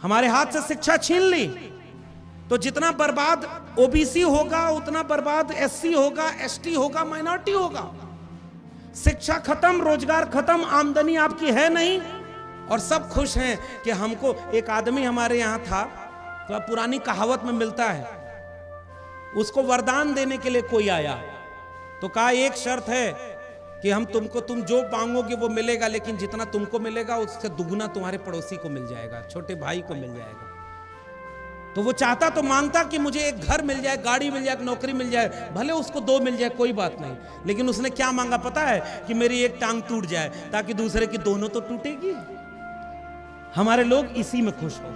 हमारे हाथ से शिक्षा छीन ली तो जितना बर्बाद ओबीसी होगा उतना बर्बाद एससी होगा, एसटी होगा, माइनॉरिटी होगा। शिक्षा खत्म, रोजगार खत्म, आमदनी आपकी है नहीं और सब खुश हैं कि हमको। एक आदमी हमारे यहां था, तो पुरानी कहावत में मिलता है, उसको वरदान देने के लिए कोई आया तो कहा एक शर्त है कि हम तुमको, तुम जो मांगोगे वो मिलेगा, लेकिन जितना तुमको मिलेगा उससे दुगना तुम्हारे पड़ोसी को मिल जाएगा, छोटे भाई को मिल जाएगा। तो वो चाहता तो मांगता कि मुझे एक घर मिल जाए, गाड़ी मिल जाए, नौकरी मिल जाए, भले उसको 2 मिल जाए कोई बात नहीं, लेकिन उसने क्या मांगा पता है? कि मेरी एक टांग टूट जाए ताकि दूसरे की दोनों तो टूटेगी। हमारे लोग इसी में खुश हो।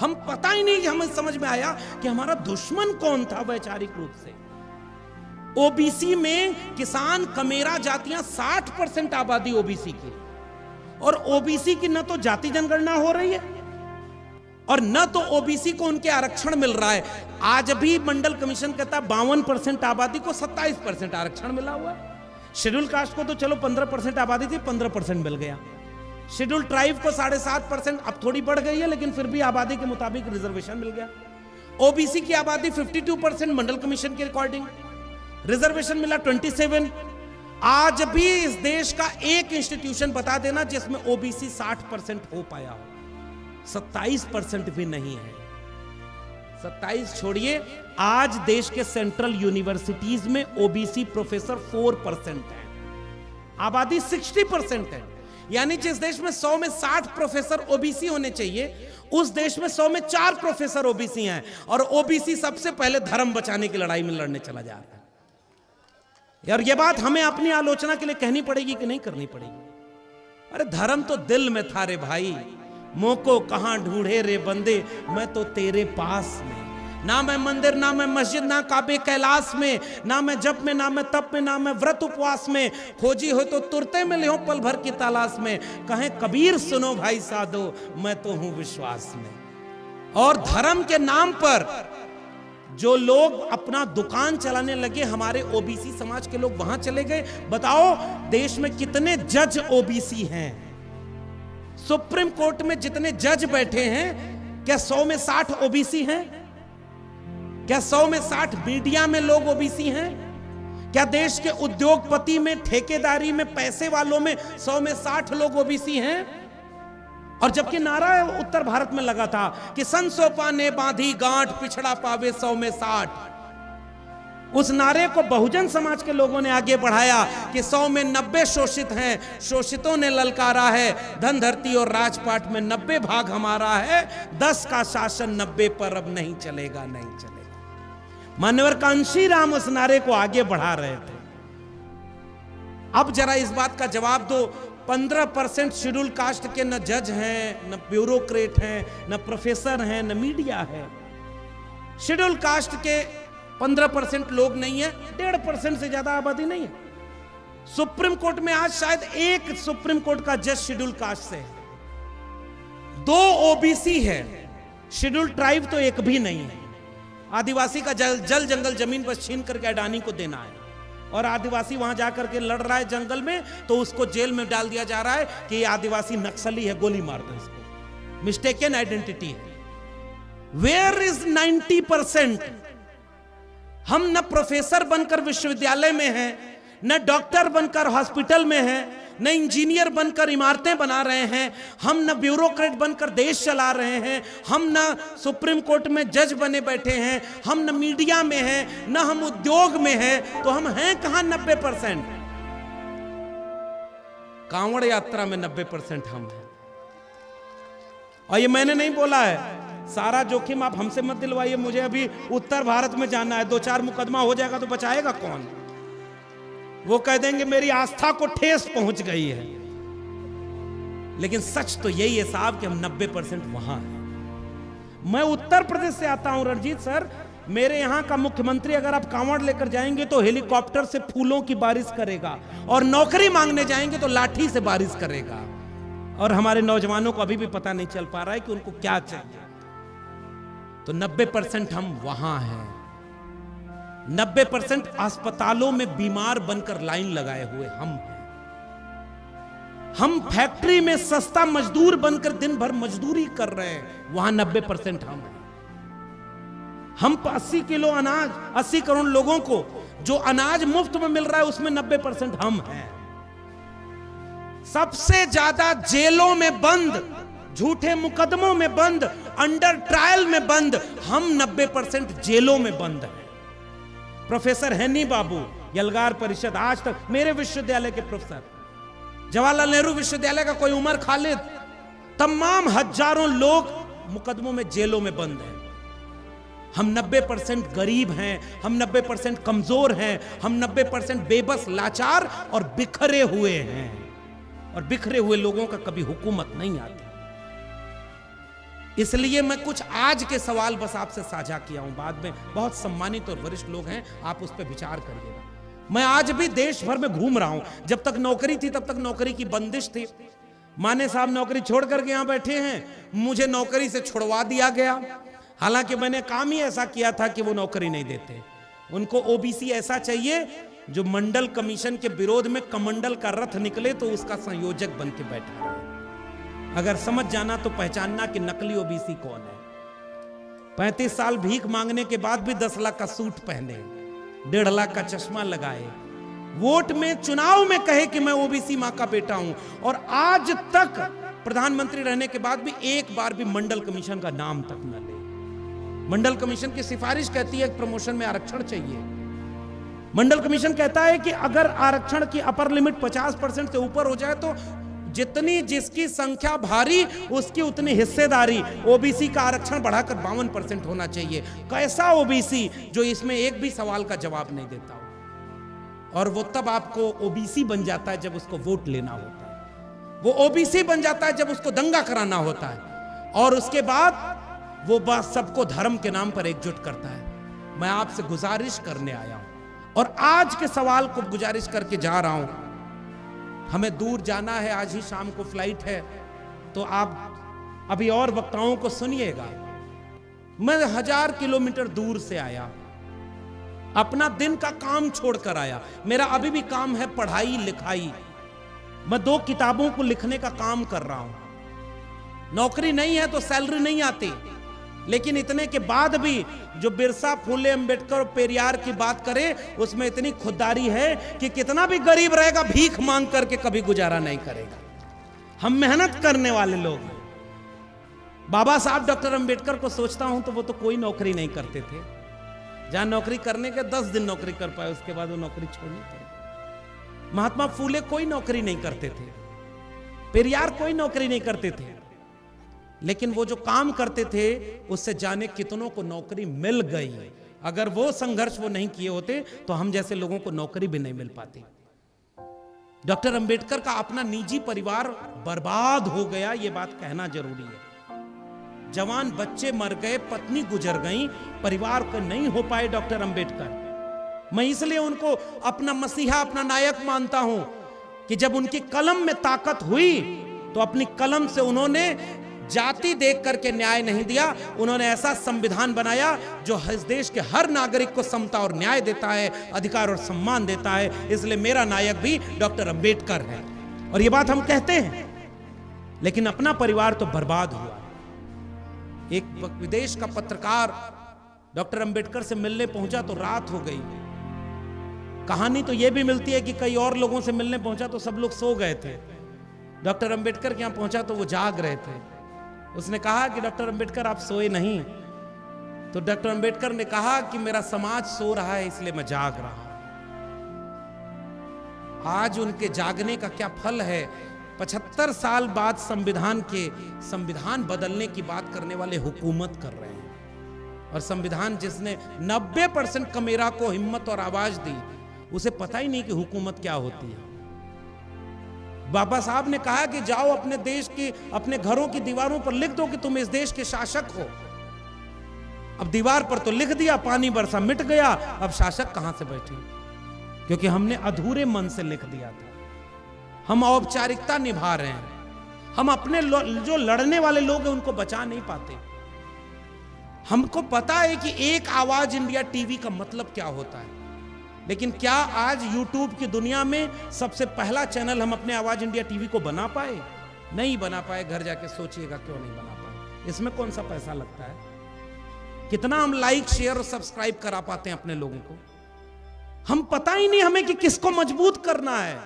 हम पता ही नहीं, हमें समझ में आया कि हमारा दुश्मन कौन था वैचारिक रूप से। ओबीसी में किसान कमेरा जातियां 60% आबादी ओबीसी की, और ओबीसी की न तो जाति जनगणना हो रही है और न तो ओबीसी को उनके आरक्षण मिल रहा है। आज भी मंडल कमीशन कहता है 52% आबादी को 27% आरक्षण मिला हुआ है। शेड्यूल कास्ट को तो चलो 15% आबादी थी, 15% मिल गया। शेड्यूल ट्राइब को 7.5%, अब थोड़ी बढ़ गई है लेकिन फिर भी आबादी के मुताबिक रिजर्वेशन मिल गया। ओबीसी की आबादी 52% मंडल कमीशन के अकॉर्डिंग, रिजर्वेशन मिला 27। आज भी इस देश का एक इंस्टीट्यूशन बता देना जिसमें ओबीसी 60% हो पाया हो, 27% भी नहीं है। 27 छोड़िए, आज देश के सेंट्रल यूनिवर्सिटीज में ओबीसी प्रोफेसर 4% है, आबादी 60% है। यानी जिस देश में 100 में 60 प्रोफेसर ओबीसी होने चाहिए, उस देश में 100 में 4 प्रोफेसर ओबीसी हैं, और ओबीसी सबसे पहले धर्म बचाने की लड़ाई में लड़ने चला जा रहा है। यार ये बात हमें अपनी आलोचना के लिए कहनी पड़ेगी कि नहीं करनी पड़ेगी? अरे धर्म तो दिल में था रे भाई, मोको कहां ढूंढे रे बंदे, मैं तो तेरे पास में। ना मैं मंदिर, ना मैं मस्जिद, ना काबे कैलाश में, ना मैं जप में, ना मैं तप में, ना मैं व्रत उपवास में, खोजी हो तो तुरते में ले हो पल भर की तलाश में। कहें कबीर सुनो भाई साधो, मैं तो हूं विश्वास में। और धर्म के नाम पर जो लोग अपना दुकान चलाने लगे, हमारे ओबीसी समाज के लोग वहां चले गए। बताओ देश में कितने जज ओबीसी हैं? सुप्रीम कोर्ट में जितने जज बैठे हैं, क्या 100 में 60 ओबीसी हैं? क्या 100 में 60 मीडिया में लोग ओबीसी हैं? क्या देश के उद्योगपति में, ठेकेदारी में, पैसे वालों में 100 में 60 लोग ओबीसी हैं? और जबकि नारा उत्तर भारत में लगा था कि संसोपा ने बांधी गांठ, पिछड़ा पावे 100 में 60। उस नारे को बहुजन समाज के लोगों ने आगे बढ़ाया कि 100 में 90 शोषित हैं, शोषितों ने ललकारा है, धन धरती और राजपाट में 90 भाग हमारा है, 10 का शासन 90 पर अब नहीं चलेगा, नहीं चलेगा। मान्यवर कांशीराम उस नारे को आगे बढ़ा रहे थे। अब जरा इस बात का जवाब दो, 15% शेड्यूल कास्ट के न जज हैं, न ब्यूरोक्रेट हैं, न प्रोफेसर हैं, न मीडिया है। शेड्यूल कास्ट के 15% लोग नहीं है, 1.5% से ज्यादा आबादी नहीं है। सुप्रीम कोर्ट में आज शायद एक सुप्रीम कोर्ट का जज शेड्यूल कास्ट से है, 2 ओबीसी है, शेड्यूल ट्राइब तो एक भी नहीं है। आदिवासी का जल जंगल जमीन बस छीन करके अडानी को देना है, और आदिवासी वहां जाकर के लड़ रहा है जंगल में, तो उसको जेल में डाल दिया जा रहा है कि ये आदिवासी नक्सली है, गोली मार दो इसको, मिस्टेकन आइडेंटिटी है। Where is 90%? हम न प्रोफेसर बनकर विश्वविद्यालय में हैं, न डॉक्टर बनकर हॉस्पिटल में हैं, न इंजीनियर बनकर इमारतें बना रहे हैं, हम न ब्यूरोक्रेट बनकर देश चला रहे हैं, हम न सुप्रीम कोर्ट में जज बने बैठे हैं, हम न मीडिया में हैं, न हम उद्योग में हैं, तो हम हैं कहां 90%? कांवड़ यात्रा में 90% हम हैं। और ये मैंने नहीं बोला है, सारा जोखिम आप हमसे मत दिलवाइए। मुझे अभी उत्तर भारत में जाना है, 2-4 मुकदमा हो जाएगा तो बचाएगा कौन? वो कह देंगे मेरी आस्था को ठेस पहुंच गई है। लेकिन सच तो यही है साहब कि हम 90% वहां हैं। मैं उत्तर प्रदेश से आता हूं रणजीत सर, मेरे यहां का मुख्यमंत्री अगर आप कांवड़ लेकर जाएंगे तो हेलीकॉप्टर से फूलों की बारिश करेगा, और नौकरी मांगने जाएंगे तो लाठी से बारिश करेगा। और हमारे नौजवानों को अभी भी पता नहीं चल पा रहा है कि उनको क्या चाहिए। तो 90% हम वहां हैं। 90% अस्पतालों में बीमार बनकर लाइन लगाए हुए हम हैं। हम फैक्ट्री में सस्ता मजदूर बनकर दिन भर मजदूरी कर रहे हैं, वहां 90% हम हैं। हम 80 किलो अनाज 80 करोड़ लोगों को जो अनाज मुफ्त में मिल रहा है उसमें 90% हम हैं। सबसे ज्यादा जेलों में बंद, झूठे मुकदमों में बंद, अंडर ट्रायल में बंद, हम 90% जेलों में बंद हैं। प्रोफेसर हैनी बाबू, यलगार परिषद, आज तक मेरे विश्वविद्यालय के प्रोफेसर, जवाहरलाल नेहरू विश्वविद्यालय का कोई उमर खालिद, तमाम हजारों लोग मुकदमों में जेलों में बंद हैं। हम 90% गरीब हैं, हम 90% कमजोर हैं, हम 90% बेबस, लाचार और बिखरे हुए हैं। और बिखरे हुए लोगों का कभी हुकूमत नहीं आती। इसलिए मैं कुछ आज के सवाल बस आपसे साझा किया हूं, बाद में बहुत सम्मानित और वरिष्ठ लोग हैं, आप उस पर विचार करिएगा। मैं आज भी देश भर में घूम रहा हूं। जब तक नौकरी थी तब तक नौकरी की बंदिश थी। माने साहब नौकरी छोड़ करके यहां बैठे हैं, मुझे नौकरी से छुड़वा दिया गया। हालांकि मैंने काम ही ऐसा किया था कि वो नौकरी नहीं देते। उनको ओबीसी ऐसा चाहिए जो मंडल कमीशन के विरोध में कमंडल का रथ निकले तो उसका संयोजक बन के बैठा रहे। अगर समझ जाना तो पहचानना कि नकली ओबीसी कौन है। 35 साल भीख मांगने के बाद भी 10 लाख का सूट पहने, 1.5 लाख का चश्मा लगाए, वोट में चुनाव में कहे कि मैं ओबीसी मां का बेटा हूं, और आज तक प्रधानमंत्री रहने के बाद भी एक बार भी मंडल कमीशन का नाम तक न ले। मंडल कमीशन की सिफारिश कहती है प्रमोशन में आरक्षण चाहिए। मंडल कमीशन कहता है कि अगर आरक्षण की अपर लिमिट 50% से ऊपर हो जाए तो जितनी जिसकी संख्या भारी उसकी उतनी हिस्सेदारी, ओबीसी का आरक्षण बढ़ाकर 52% होना चाहिए। कैसा ओबीसी जो इसमें एक भी सवाल का जवाब नहीं देता हो। और वो तब आपको ओबीसी बन जाता है जब उसको वोट लेना होता है, वो ओबीसी बन जाता है जब उसको दंगा कराना होता है, और उसके बाद वो बात सबको धर्म के नाम पर एकजुट करता है। मैं आपसे गुजारिश करने आया हूं, और आज के सवाल को गुजारिश करके जा रहा हूं। हमें दूर जाना है, आज ही शाम को फ्लाइट है, तो आप अभी और वक्ताओं को सुनिएगा। मैं 1000 किलोमीटर दूर से आया, अपना दिन का काम छोड़कर आया। मेरा अभी भी काम है पढ़ाई लिखाई। मैं 2 किताबों को लिखने का काम कर रहा हूं। नौकरी नहीं है तो सैलरी नहीं आती, लेकिन इतने के बाद भी जो बिरसा, फूले, अंबेडकर और पेरियार की बात करें उसमें इतनी खुददारी है कि कितना भी गरीब रहेगा भीख मांग करके कभी गुजारा नहीं करेगा। हम मेहनत करने वाले लोग हैं। बाबा साहब डॉक्टर अंबेडकर को सोचता हूं तो वो तो कोई नौकरी नहीं करते थे। जहां नौकरी करने के 10 दिन नौकरी कर पाए, उसके बाद वो नौकरी छोड़नी पड़ी। महात्मा फूले कोई नौकरी नहीं करते थे, पेरियार कोई नौकरी नहीं करते थे, लेकिन वो जो काम करते थे उससे जाने कितनों को नौकरी मिल गई। अगर वो संघर्ष वो नहीं किए होते तो हम जैसे लोगों को नौकरी भी नहीं मिल पाती। डॉक्टर अंबेडकर का अपना निजी परिवार बर्बाद हो गया, ये बात कहना जरूरी है। जवान बच्चे मर गए, पत्नी गुजर गई, परिवार को नहीं हो पाए डॉक्टर अंबेडकर। मैं इसलिए उनको अपना मसीहा, अपना नायक मानता हूं कि जब उनकी कलम में ताकत हुई तो अपनी कलम से उन्होंने जाति देख करके न्याय नहीं दिया, उन्होंने ऐसा संविधान बनाया जो इस देश के हर नागरिक को समता और न्याय देता है, अधिकार और सम्मान देता है। इसलिए मेरा नायक भी डॉक्टर अंबेडकर है, और ये बात हम कहते हैं। लेकिन अपना परिवार तो बर्बाद हुआ। एक विदेश का पत्रकार डॉक्टर अंबेडकर से मिलने पहुंचा तो रात हो गई। कहानी तो यह भी मिलती है कि कई और लोगों से मिलने पहुंचा तो सब लोग सो गए थे। डॉक्टर अंबेडकर के यहां पहुंचा तो वो जाग रहे थे। उसने कहा कि डॉक्टर अंबेडकर आप सोए नहीं। तो डॉक्टर अंबेडकर ने कहा कि मेरा समाज सो रहा है इसलिए मैं जाग रहा हूं। आज उनके जागने का क्या फल है। 75 साल बाद संविधान बदलने की बात करने वाले हुकूमत कर रहे हैं, और संविधान जिसने 90% कमेरा को हिम्मत और आवाज दी, उसे पता ही नहीं कि हुकूमत क्या होती है। बाबा साहब ने कहा कि जाओ अपने देश की, अपने घरों की दीवारों पर लिख दो कि तुम इस देश के शासक हो। अब दीवार पर तो लिख दिया, पानी बरसा, मिट गया। अब शासक कहां से बैठे, क्योंकि हमने अधूरे मन से लिख दिया था। हम औपचारिकता निभा रहे हैं। हम अपने जो लड़ने वाले लोग हैं उनको बचा नहीं पाते। हमको पता है कि एक आवाज इंडिया टीवी का मतलब क्या होता है। लेकिन क्या आज YouTube की दुनिया में सबसे पहला चैनल हम अपने आवाज इंडिया टीवी को बना पाए? नहीं बना पाए। घर जाके सोचिएगा क्यों नहीं बना पाए। इसमें कौन सा पैसा लगता है? कितना हम लाइक, शेयर और सब्सक्राइब करा पाते हैं अपने लोगों को? हम पता ही नहीं हमें कि किसको मजबूत करना है।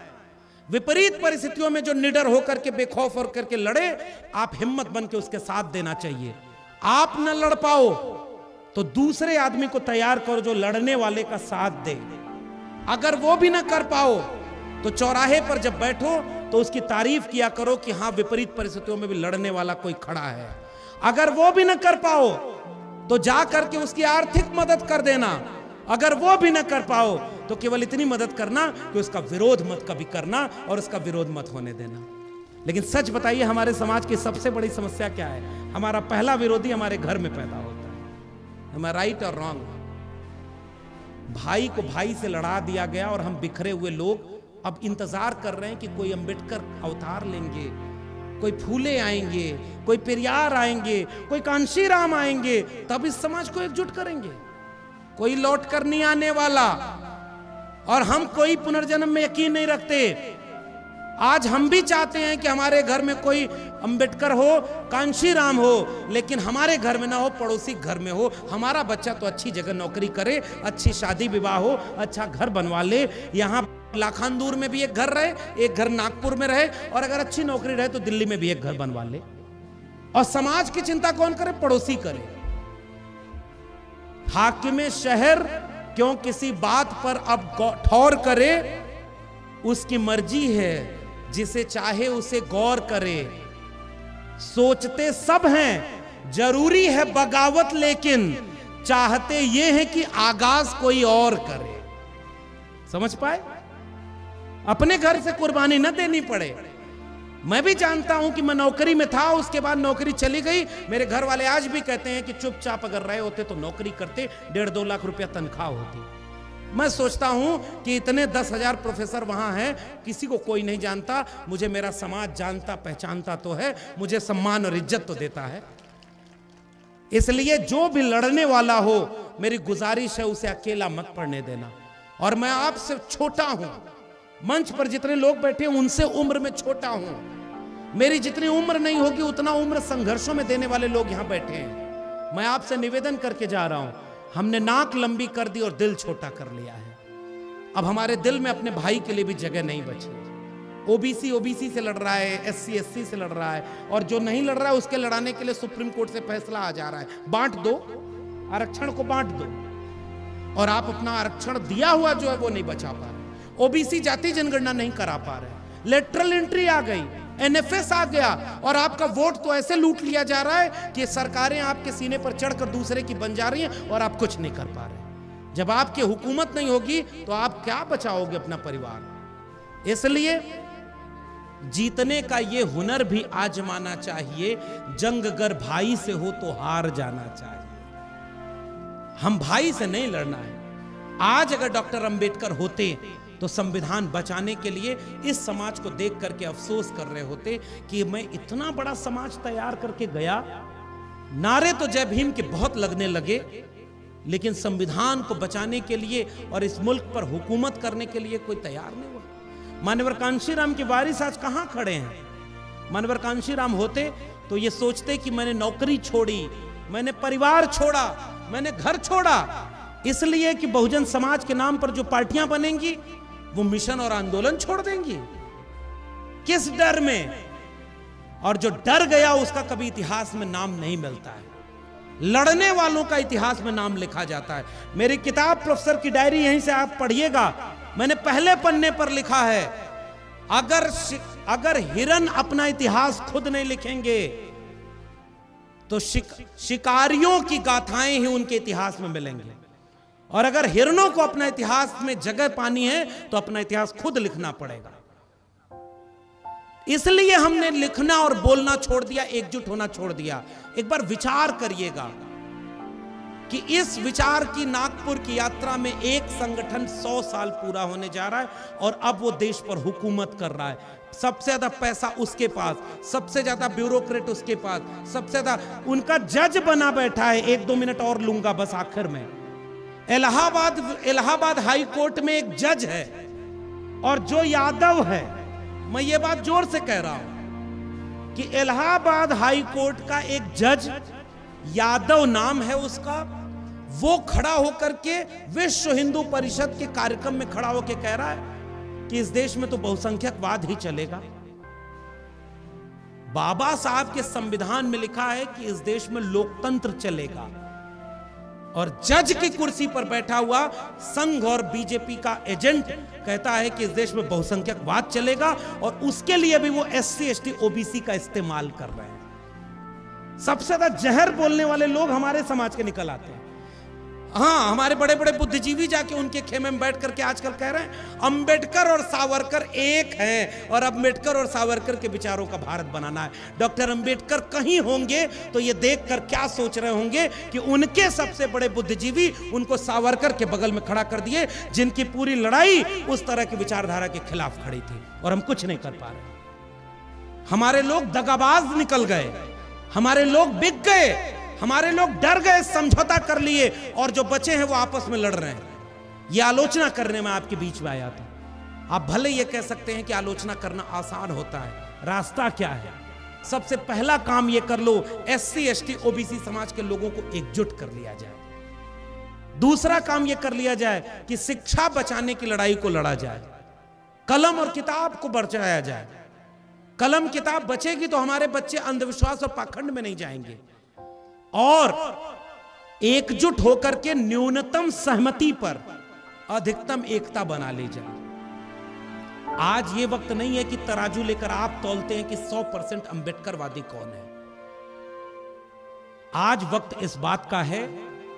विपरीत परिस्थितियों में जो निडर होकर के, बेखौफ होकर के लड़े, आप हिम्मत बन के उसके साथ देना चाहिए। आप न लड़ पाओ तो दूसरे आदमी को तैयार करो जो लड़ने वाले का साथ दे। अगर वो भी ना कर पाओ तो चौराहे पर जब बैठो तो उसकी तारीफ किया करो कि हां, विपरीत परिस्थितियों में भी लड़ने वाला कोई खड़ा है। अगर वो भी ना कर पाओ तो जा करके उसकी आर्थिक मदद कर देना। अगर वो भी ना कर पाओ तो केवल इतनी मदद करना कि उसका विरोध मत कभी करना और उसका विरोध मत होने देना। लेकिन सच बताइए, हमारे समाज की सबसे बड़ी समस्या क्या है? हमारा पहला विरोधी हमारे घर में पैदा होता है। am I राइट और रॉन्ग? भाई को भाई से लड़ा दिया गया और हम बिखरे हुए लोग अब इंतजार कर रहे हैं कि कोई अंबेडकर अवतार लेंगे, कोई फूले आएंगे, कोई पेरियार आएंगे, कोई कांशीराम आएंगे, तब इस समाज को एकजुट करेंगे। कोई लौट कर नहीं आने वाला। और हम कोई पुनर्जन्म में यकीन नहीं रखते। आज हम भी चाहते हैं कि हमारे घर में कोई अंबेडकर हो, कांशीराम हो, लेकिन हमारे घर में ना हो, पड़ोसी घर में हो। हमारा बच्चा तो अच्छी जगह नौकरी करे, अच्छी शादी विवाह हो, अच्छा घर बनवा ले, यहाँ लाखानदूर में भी एक घर रहे, एक घर नागपुर में रहे, और अगर अच्छी नौकरी रहे तो दिल्ली में भी एक घर बनवा ले। और समाज की चिंता कौन करे? पड़ोसी करे। हाकिमे शहर क्यों किसी बात पर अब ठौर करे? उसकी मर्जी है, जिसे चाहे उसे गौर करे। सोचते सब हैं जरूरी है बगावत, लेकिन चाहते ये है कि आगाज कोई और करे। समझ पाए? अपने घर से कुर्बानी न देनी पड़े। मैं भी जानता हूं कि मैं नौकरी में था, उसके बाद नौकरी चली गई। मेरे घर वाले आज भी कहते हैं कि चुपचाप अगर रहे होते तो नौकरी करते, 1.5-2 लाख रुपया तनख्वाह होती। मैं सोचता हूं कि इतने 10,000 प्रोफेसर वहां हैं, किसी को कोई नहीं जानता। मुझे मेरा समाज जानता पहचानता तो है, मुझे सम्मान और इज्जत तो देता है। इसलिए जो भी लड़ने वाला हो, मेरी गुजारिश है उसे अकेला मत पड़ने देना। और मैं आपसे छोटा हूं, मंच पर जितने लोग बैठे हैं उनसे उम्र में छोटा हूं। मेरी जितनी उम्र नहीं होगी उतना उम्र संघर्षों में देने वाले लोग यहां बैठे हैं। मैं आपसे निवेदन करके जा रहा हूं, हमने नाक लंबी कर दी और दिल छोटा कर लिया है। अब हमारे दिल में अपने भाई के लिए भी जगह नहीं बची। ओबीसी से लड़ रहा है, SC से लड़ रहा है, और जो नहीं लड़ रहा है उसके लड़ाने के लिए सुप्रीम कोर्ट से फैसला आ जा रहा है। बांट दो, आरक्षण को बांट दो। और आप अपना आरक्षण दिया हुआ जो है वो नहीं बचा पा रहे। ओबीसी जाति जनगणना नहीं करा पा रहे। लेटरल एंट्री आ गई, NFS आ गया, और आपका वोट तो ऐसे लूट लिया जा रहा है कि सरकारें आपके सीने पर चढ़कर दूसरे की बन जा रही हैं और आप कुछ नहीं कर पा रहे। जब आपकी हुकूमत नहीं होगी तो आप क्या बचाओगे अपना परिवार? इसलिए जीतने का ये हुनर भी आजमाना चाहिए। जंग अगर भाई से हो तो हार जाना चाहिए। हम भाई से नहीं लड़ना है। आज अगर डॉक्टर अंबेडकर होते तो संविधान बचाने के लिए इस समाज को देख करके अफसोस कर रहे होते कि मैं इतना बड़ा समाज तैयार करके गया। नारे तो जय भीम के बहुत लगने लगे, लेकिन संविधान को बचाने के लिए और इस मुल्क पर हुकूमत करने के लिए कोई तैयार नहीं हुआ। मानवर कांशीराम के वारिस आज कहां खड़े हैं? मानवर कांशीराम होते तो ये सोचते कि मैंने नौकरी छोड़ी, मैंने परिवार छोड़ा, मैंने घर छोड़ा, इसलिए कि बहुजन समाज के नाम पर जो पार्टियां बनेंगी वो मिशन और आंदोलन छोड़ देंगी। किस डर में? और जो डर गया उसका कभी इतिहास में नाम नहीं मिलता है। लड़ने वालों का इतिहास में नाम लिखा जाता है। मेरी किताब प्रोफेसर की डायरी यहीं से आप पढ़िएगा। मैंने पहले पन्ने पर लिखा है, अगर हिरन अपना इतिहास खुद नहीं लिखेंगे तो शिकारियों की गाथाएं ही उनके इतिहास में मिलेंगे। और अगर हिरणों को अपना इतिहास में जगह पानी है तो अपना इतिहास खुद लिखना पड़ेगा। इसलिए हमने लिखना और बोलना छोड़ दिया, एकजुट होना छोड़ दिया। एक बार विचार करिएगा कि इस विचार की नागपुर की यात्रा में एक संगठन 100 साल पूरा होने जा रहा है और अब वो देश पर हुकूमत कर रहा है। सबसे ज्यादा पैसा उसके पास, सबसे ज्यादा ब्यूरोक्रेट उसके पास, सबसे ज्यादा उनका जज बना बैठा है। 1-2 मिनट और लूंगा बस आखिर में। इलाहाबाद हाई कोर्ट में एक जज है और जो यादव है, मैं ये बात जोर से कह रहा हूं कि इलाहाबाद हाई कोर्ट का एक जज, यादव नाम है उसका, वो खड़ा होकर के विश्व हिंदू परिषद के कार्यक्रम में खड़ा होकर कह रहा है कि इस देश में तो बहुसंख्यकवाद ही चलेगा। बाबा साहब के संविधान में लिखा है कि इस देश में लोकतंत्र चलेगा, और जज की कुर्सी पर बैठा हुआ संघ और बीजेपी का एजेंट कहता है कि इस देश में बहुसंख्यकवाद चलेगा, और उसके लिए भी वो एससी एसटी ओबीसी का इस्तेमाल कर रहे हैं। सबसे ज्यादा जहर बोलने वाले लोग हमारे समाज के निकल आते हैं। हाँ, हमारे बड़े बड़े बुद्धिजीवी जाके उनके खेमे में बैठ करके आजकल कह रहे हैं अंबेडकर और सावरकर एक हैं, और अंबेडकर और सावरकर के विचारों का भारत बनाना है। डॉक्टर अंबेडकर कहीं होंगे तो ये देखकर क्या सोच रहे होंगे कि उनके सबसे बड़े बुद्धिजीवी उनको सावरकर के बगल में खड़ा कर दिए, जिनकी पूरी लड़ाई उस तरह की विचारधारा के खिलाफ खड़ी थी, और हम कुछ नहीं कर पा रहे। हमारे लोग दगाबाज निकल गए, हमारे लोग बिक गए, हमारे लोग डर गए, समझौता कर लिए, और जो बचे हैं वो आपस में लड़ रहे हैं। ये आलोचना करने में आपके बीच में आया था। आप भले ये कह सकते हैं कि आलोचना करना आसान होता है, रास्ता क्या है? सबसे पहला काम ये कर लो, एससी एसटी ओबीसी समाज के लोगों को एकजुट कर लिया जाए। दूसरा काम ये कर लिया जाए कि शिक्षा बचाने की लड़ाई को लड़ा जाए, कलम और किताब को बचाया जाए। कलम किताब बचेगी तो हमारे बच्चे अंधविश्वास और पाखंड में नहीं जाएंगे, और एकजुट होकर के न्यूनतम सहमति पर अधिकतम एकता बना ली जाए। आज ये वक्त नहीं है कि तराजू लेकर आप तौलते हैं कि 100% अंबेडकरवादी कौन है। आज वक्त इस बात का है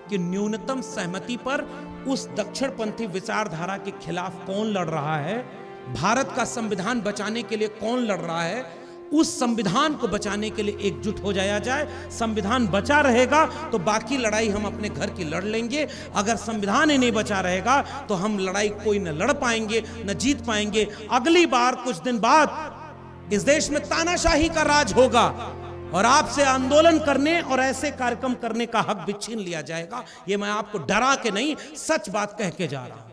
कि न्यूनतम सहमति पर उस दक्षिणपंथी विचारधारा के खिलाफ कौन लड़ रहा है, भारत का संविधान बचाने के लिए कौन लड़ रहा है, उस संविधान को बचाने के लिए एकजुट हो जाया जाए। संविधान बचा रहेगा तो बाकी लड़ाई हम अपने घर की लड़ लेंगे। अगर संविधान ही नहीं बचा रहेगा तो हम लड़ाई कोई न लड़ पाएंगे न जीत पाएंगे। अगली बार कुछ दिन बाद इस देश में तानाशाही का राज होगा, और आपसे आंदोलन करने और ऐसे कार्यक्रम करने का हक भी छीन लिया जाएगा। ये मैं आपको डरा के नहीं, सच बात कह के जा रहा हूं।